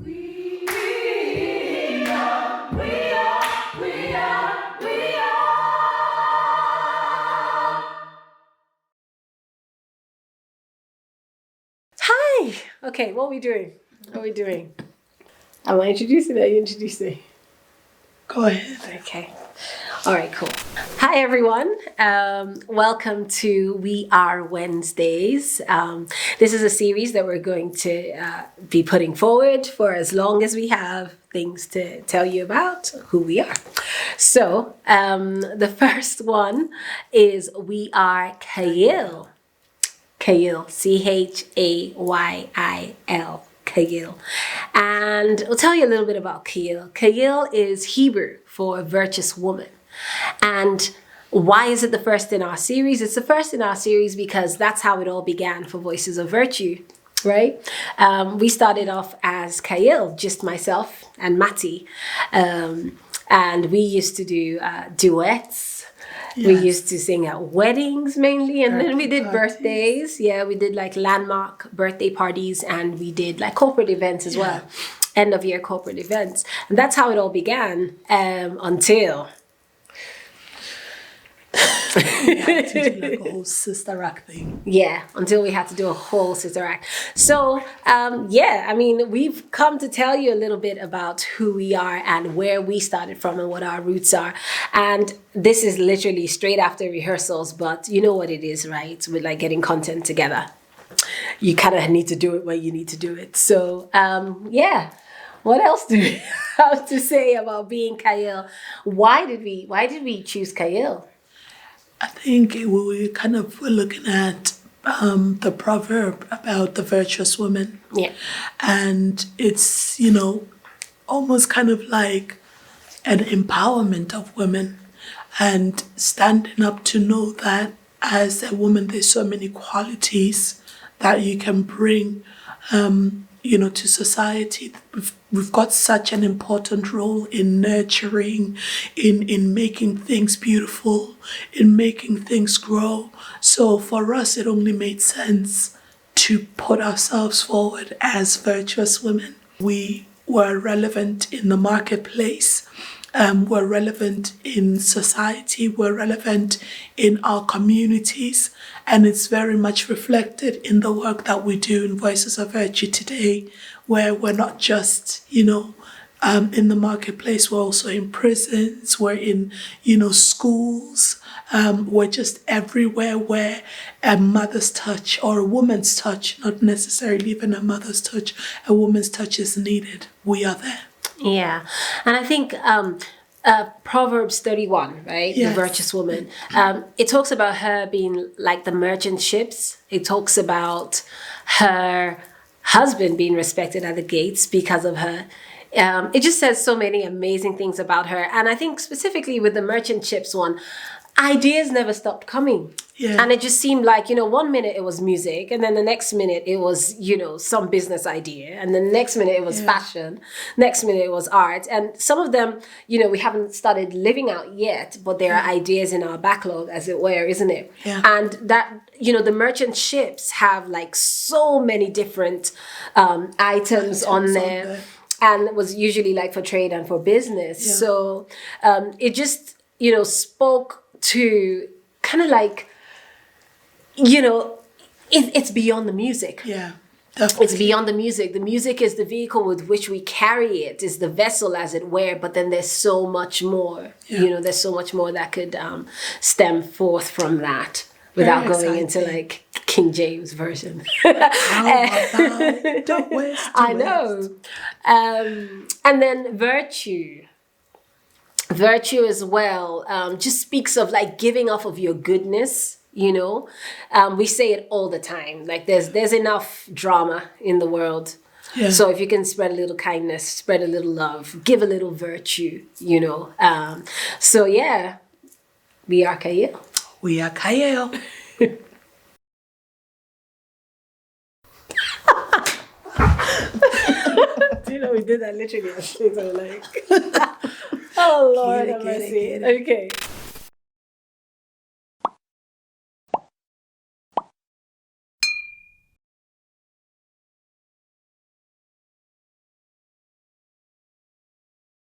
We are, we are, we are, we are. Hi. Okay, what are we doing? What are we doing? Am I introducing? Are you introducing? Go ahead. Okay. All right, cool. Hi, everyone. Welcome to We Are Wednesdays. This is a series that we're going to be putting forward for as long as we have things to tell you about who we are. So the first one is We Are Chayil. Chayil, Chayil. Chayil. And I'll tell you a little bit about Chayil. Chayil is Hebrew for virtuous woman. And why is it the first in our series? It's the first in our series because that's how it all began for Voices of Virtue, right? We started off as Chayil, just myself and Matti. And we used to do duets. Yes. We used to sing at weddings mainly, and then we did birthdays. Yeah, we did like landmark birthday parties, and we did like corporate events as well, end of year corporate events. And that's how it all began until... we had to do like a whole sister act thing. Yeah, until we had to do a whole sister act. So, we've come to tell you a little bit about who we are and where we started from and what our roots are. And this is literally straight after rehearsals, but you know what it is, right? With like getting content together. You kind of need to do it when you need to do it. So, what else do we have to say about being Chayil? Why did we choose Chayil? I think we were kind of looking at the proverb about the virtuous woman. Yeah. And it's, almost kind of like an empowerment of women and standing up to know that as a woman, there's so many qualities that you can bring, to society. We've got such an important role in nurturing, in making things beautiful, in making things grow. So for us, it only made sense to put ourselves forward as virtuous women. We were relevant in the marketplace. We're relevant in society, we're relevant in our communities, and it's very much reflected in the work that we do in Voices of Virtue today, where we're not just, in the marketplace, we're also in prisons, we're in, schools, we're just everywhere where a mother's touch or a woman's touch, not necessarily even a mother's touch, a woman's touch is needed. We are there. Yeah, and I think Proverbs 31, right? Yes. The virtuous woman. It talks about her being like the merchant ships. It talks about her husband being respected at the gates because of her. It just says so many amazing things about her. And I think specifically with the merchant ships one, ideas never stopped coming. Yeah. And it just seemed like, 1 minute it was music, and then the next minute it was, some business idea, and the next minute it was fashion, next minute it was art. And some of them, we haven't started living out yet, but there are ideas in our backlog, as it were, isn't it? Yeah. And that, the merchant ships have like so many different items on there. And it was usually like for trade and for business. Yeah. So it just, spoke to kind of like, it's beyond the music. Yeah, definitely. It's beyond the music. The music is the vehicle with which we carry it, is the vessel, as it were. But then there's so much more. Yeah. There's so much more that could stem forth from that without going into like King James version. Don't waste. I know. And then virtue. Virtue as well just speaks of like giving off of your goodness. We say it all the time. Like there's enough drama in the world. Yeah. So if you can spread a little kindness, spread a little love, give a little virtue, So yeah, we are Chayil. We are Chayil. We did that literally. Like, oh Lord have mercy. Okay.